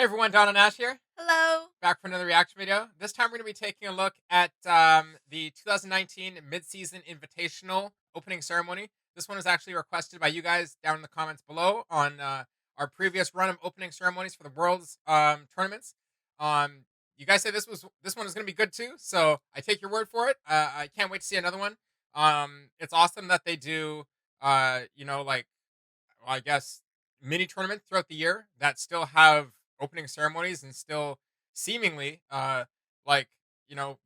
Hey everyone, Don and Ash here, Hello. back for another reaction video. This time we're going to be taking a look at the 2019 Mid-Season Invitational opening ceremony. This one was actually requested by you guys down in the comments below on our previous run of opening ceremonies for the World's tournaments. You guys say this one is going to be good too, so I take your word for it. I can't wait to see another one. It's awesome that they do, like I guess mini tournaments throughout the year that still have opening ceremonies and still seemingly like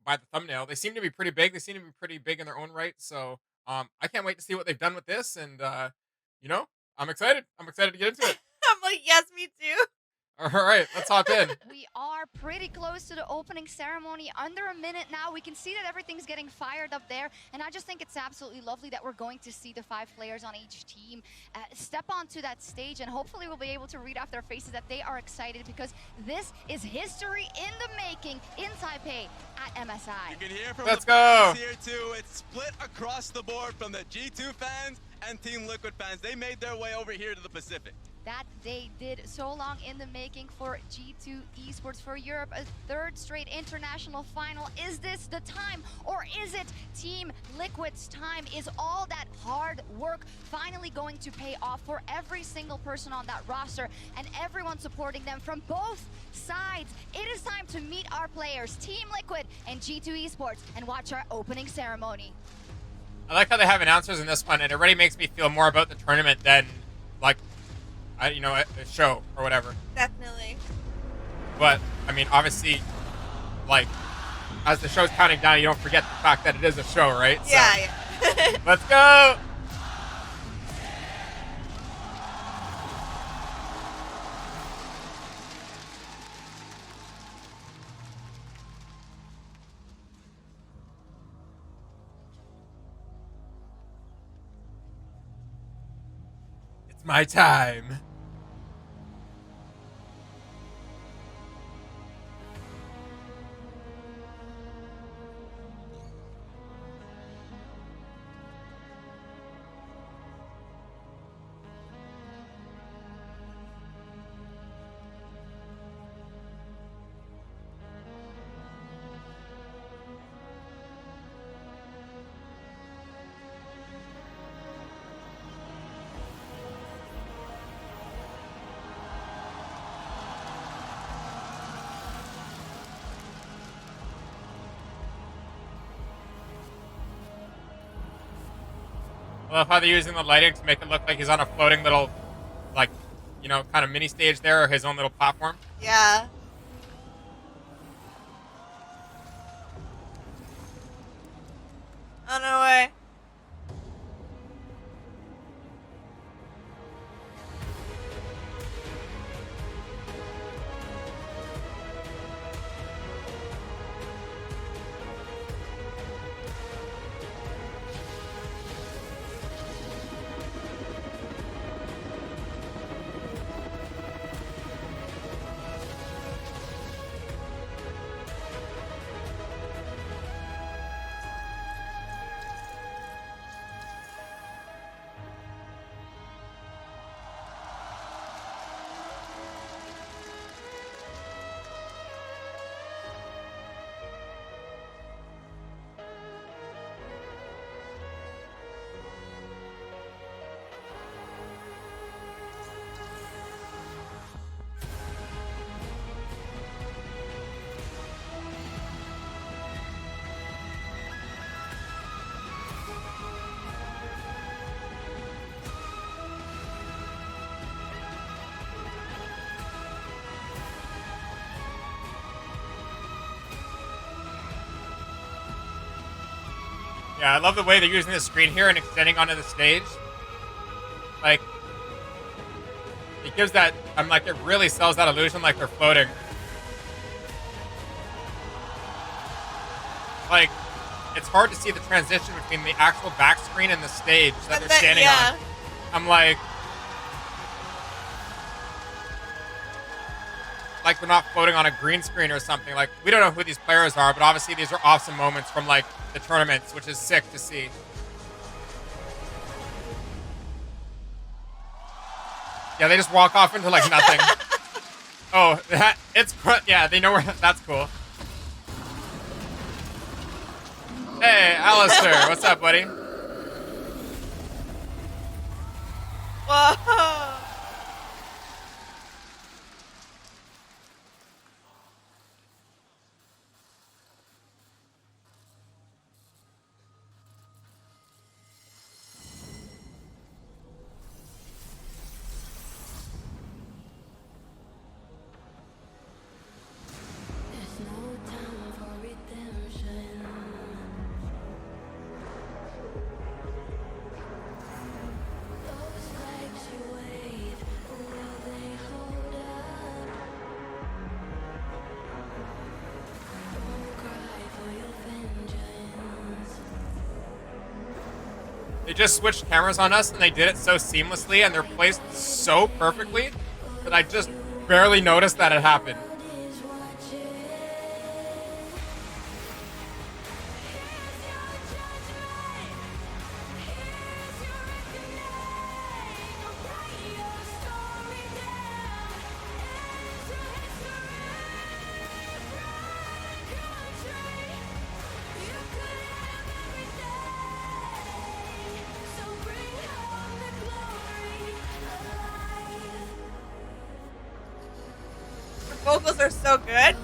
by the thumbnail they seem to be pretty big. They seem to be pretty big in their own right. So I can't wait to see what they've done with this, and you know I'm excited. I'm excited to get into it. I'm like, yes, me too. All right, let's hop in. We are pretty close to the opening ceremony, under a minute now. We can see that everything's getting fired up there, and I just think it's absolutely lovely that we're going to see the 5 players on each team step onto that stage, and hopefully we'll be able to read off their faces that they are excited, because this is history in the making in Taipei at MSI. You can hear from Let's the go. fans here too. It's split across the board from the G2 fans and Team Liquid fans. They made their way over here to the Pacific. That they did so long in the making for G2 esports, for Europe, a 3rd straight international final. Is this the time, or is it Team Liquid's time? Is all that hard work finally going to pay off for every single person on that roster and everyone supporting them from both sides? It is time to meet our players, Team Liquid and G2 esports, and watch our opening ceremony. I like how they have announcers in this one. It already makes me feel more about the tournament than like a show or whatever. Definitely. But I mean, obviously, like as the show's counting down, you don't forget the fact that it is a show, right? Yeah. Let's go. It's my time. I love how they're using the lighting to make it look like he's on a floating little, like, kind of mini stage there, or his own little platform. Yeah. On our way. Yeah, I love the way they're using the screen here and extending onto the stage. Like, it gives that, it really sells that illusion like they're floating. Like, it's hard to see the transition between the actual back screen and the stage that they're standing on. I'm like they're not floating on a green screen or something. Like, we don't know who these players are, but obviously these are awesome moments from, like, the tournaments, which is sick to see. Yeah, they just walk off into, like, nothing. Oh, yeah, they know where. That's cool. Hey, Alistair, what's up, buddy? Whoa. They just switched cameras on us, and they did it so seamlessly, and they're placed so perfectly that I just barely noticed that it happened. Vocals are so good.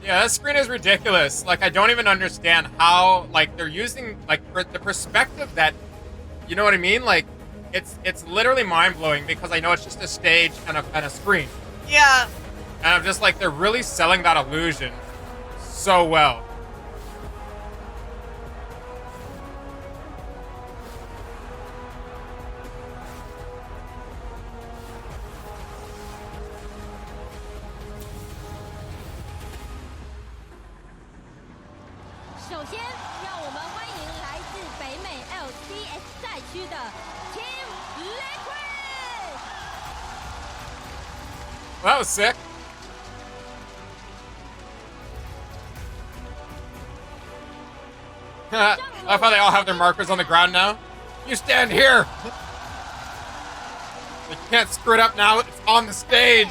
Yeah, that screen is ridiculous. Like, I don't even understand how, like, they're using, like, the perspective that, you know what I mean? Like, it's literally mind-blowing because I know it's just a stage and a screen. Yeah. And I'm just like, they're really selling that illusion so well. Well, that was sick. I love how they all have their markers on the ground now. You stand here. They can't screw it up now. It's on the stage.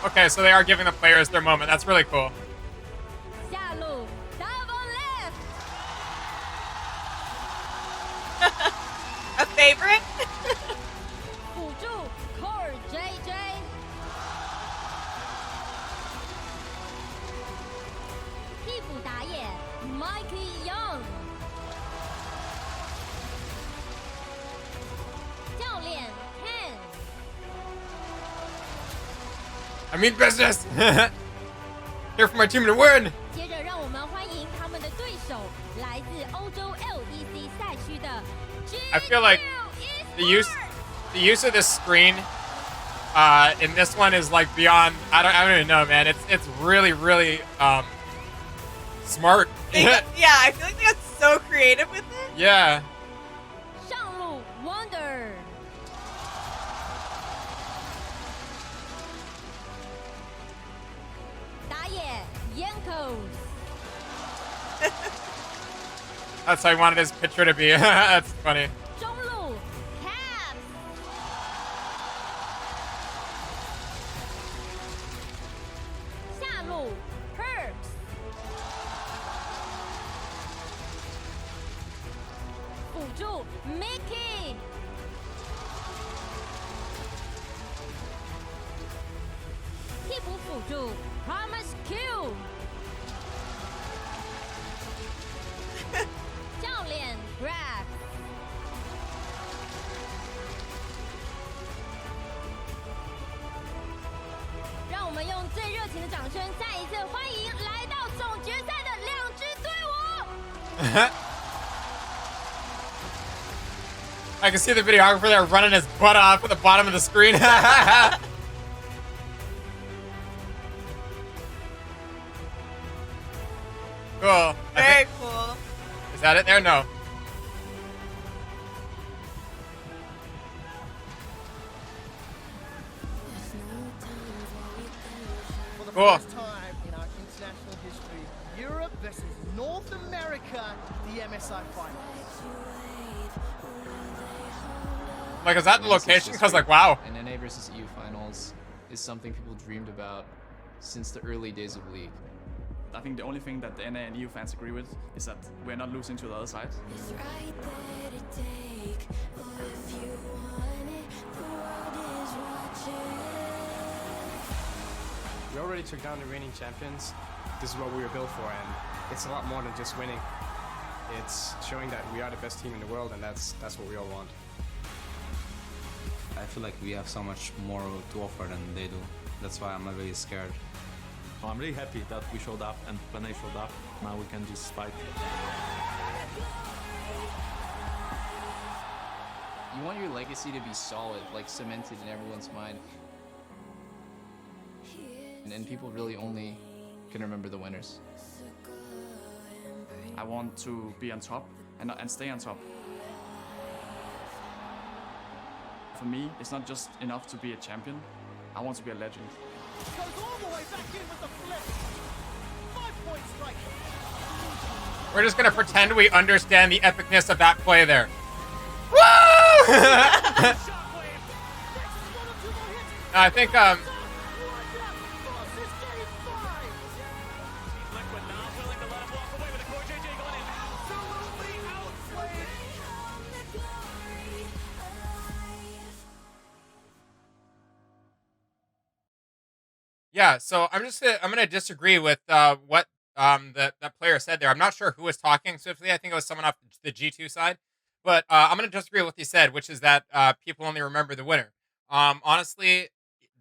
Okay, so they are giving the players their moment. That's really cool. A favorite? I mean business. Here for my team to win. 接着，让我们欢迎他们的对手，来自欧洲 LEC 赛区的 I feel like the use of this screen in this one is like beyond. I don't even know, man. It's really smart. Yeah, I feel like they got so creative with it. Yeah. 上路 Wonder。打 Yankos. That's how I wanted his picture to be. That's funny. 中路 Caps. 下路 Herbs. 辅助 Mickey. 替补辅助 Promise Q. 教练 Grab. 让我们用最热情的掌声，再一次欢迎来到总决赛的两支队伍。I can see the videographer there running his butt off at the bottom of the screen. Cool. Very cool. Is that it there? No. For the Cool. first time in our international history, Europe versus North America, the MSI final. Like, is that the location? Because, like, wow. And NA versus EU finals is something people dreamed about since the early days of League. I think the only thing that the NA and EU fans agree with is that we're not losing to the other side. We already took down the reigning champions. This is what we were built for, and it's a lot more than just winning. It's showing that we are the best team in the world, and that's what we all want. I feel like we have so much more to offer than they do. That's why I'm not really scared. I'm really happy that we showed up, and when they showed up, now we can just fight. You want your legacy to be solid, like cemented in everyone's mind. And people really only can remember the winners. I want to be on top and stay on top. For me, it's not just enough to be a champion. I want to be a legend. Goes all the way back in with the flip. 5-point strike. We're just gonna pretend we understand the epicness of that play there. Woo! I think yeah, so I'm gonna disagree with what that player said there. I'm not sure who was talking swiftly. I think it was someone off the G2 side, but I'm gonna disagree with what he said, which is that people only remember the winner. Honestly,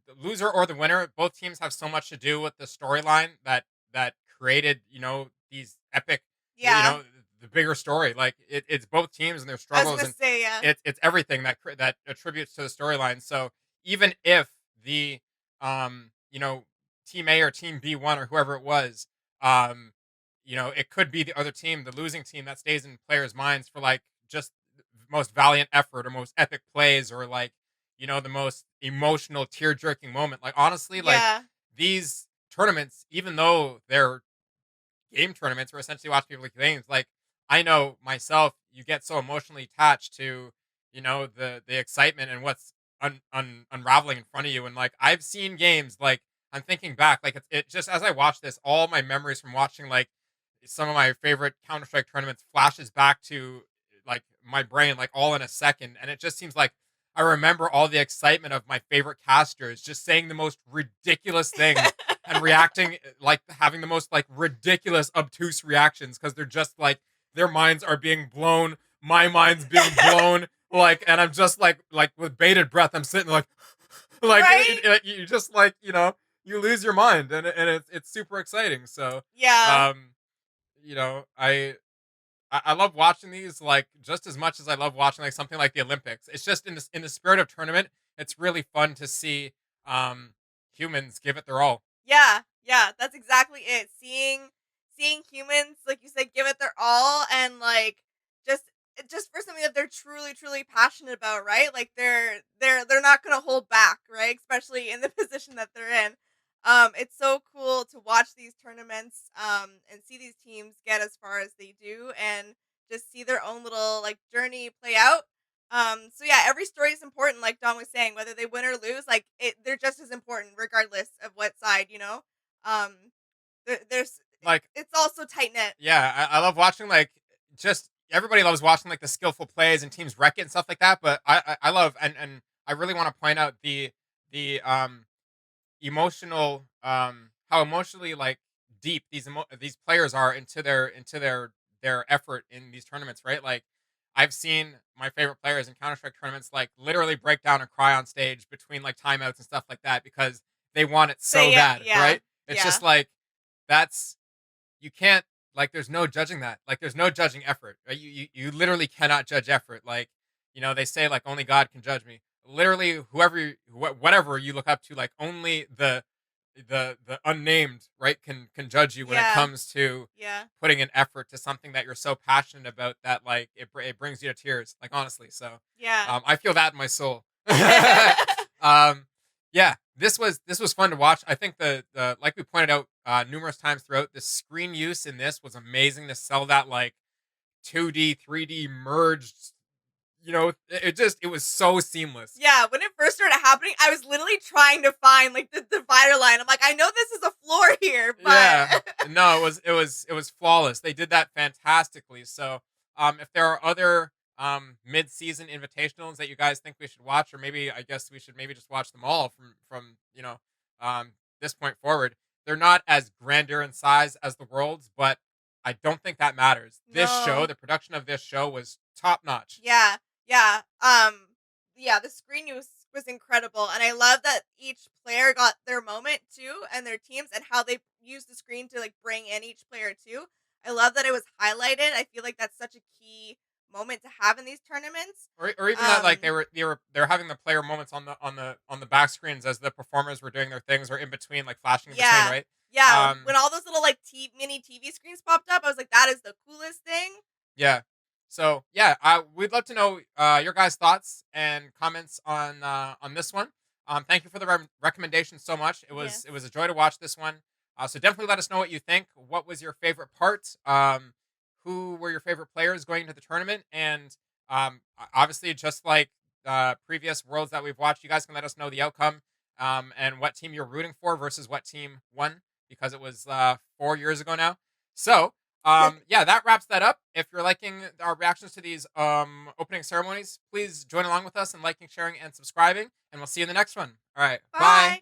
the loser or the winner, both teams have so much to do with the storyline that created these epic, Yeah. the bigger story. Like it's both teams and their I was struggles, gonna and say, yeah. it's everything that attributes to the storyline. So even if the team A or team B won or whoever it was, it could be the other team, the losing team, that stays in players' minds for like just the most valiant effort or most epic plays or like the most emotional tear-jerking moment. Like honestly, like Yeah. these tournaments, even though they're game tournaments, we're essentially watching people play games. Like I know myself, you get so emotionally attached to the excitement and what's unraveling in front of you. And like I've seen games, like I'm thinking back, like it just as I watch this, all my memories from watching like some of my favorite Counter-Strike tournaments flashes back to like my brain, like all in a second. And it just seems like I remember all the excitement of my favorite casters just saying the most ridiculous things and reacting, like having the most like ridiculous obtuse reactions because they're just like their minds are being blown, my mind's being blown, like, and I'm just like with bated breath, I'm sitting like Right? you just like you lose your mind, and it's super exciting. So Yeah. I love watching these like just as much as I love watching like something like the Olympics. It's just in the spirit of tournament, it's really fun to see humans give it their all. Yeah, yeah, that's exactly it. Seeing humans, like you said, give it their all, and like just for something that they're truly passionate about, right? Like they're not gonna hold back, right? Especially in the position that they're in. It's so cool to watch these tournaments and see these teams get as far as they do and just see their own little like journey play out. So yeah, every story is important, like Don was saying, whether they win or lose, like they're just as important regardless of what side, you know. Um, there's Like, it's also tight knit. yeah, I love watching, like, just everybody loves watching, like, the skillful plays and teams wreck it and stuff like that. But I love, and I really want to point out the emotional, how emotionally, like, deep these players are into their effort in these tournaments, right? Like, I've seen my favorite players in Counter-Strike tournaments, like, literally break down and cry on stage between, like, timeouts and stuff like that because they want it so bad, Yeah, right? It's yeah. just like, that's you can't, like, there's no judging that. Like, there's no judging effort, right? You literally cannot judge effort. Like, they say, like, only God can judge me. Literally, whatever you look up to, like, only the unnamed, right, can judge you when it Yeah. comes to Yeah. putting an effort to something that you're so passionate about that, like, it brings you to tears, like, honestly. So Yeah. I feel that in my soul. Yeah, this was fun to watch. I think the like we pointed out numerous times throughout, the screen use in this was amazing to sell that, like, 2D 3D merged. It was so seamless. Yeah, when it first started happening, I was literally trying to find like the divider line. I'm like, I know this is a floor here, but Yeah, no, it was flawless. They did that fantastically. So, if there are other mid-season invitationals that you guys think we should watch, or maybe I guess we should maybe just watch them all from this point forward. They're not as grandeur in size as the Worlds, but I don't think that matters. This show, No. the production of this show was top notch. Yeah, yeah. Yeah, the screen use was incredible, and I love that each player got their moment too, and their teams, and how they used the screen to like bring in each player too. I love that it was highlighted. I feel like that's such a key moment to have in these tournaments. Or even that, like, they were having the player moments on the back screens as the performers were doing their things, or in between, like, flashing in between, Yeah, right? yeah. When all those little like mini TV screens popped up, I was like, that is the coolest thing. Yeah. So yeah, we'd love to know your guys' thoughts and comments on this one. Thank you for the recommendation so much. Yes. It was a joy to watch this one. So definitely let us know what you think. What was your favorite part? Who were your favorite players going into the tournament? And obviously, just like previous worlds that we've watched, you guys can let us know the outcome, and what team you're rooting for versus what team won, because it was 4 years ago now. So yeah, that wraps that up. If you're liking our reactions to these opening ceremonies, please join along with us in liking, sharing, and subscribing. And we'll see you in the next one. All right. Bye.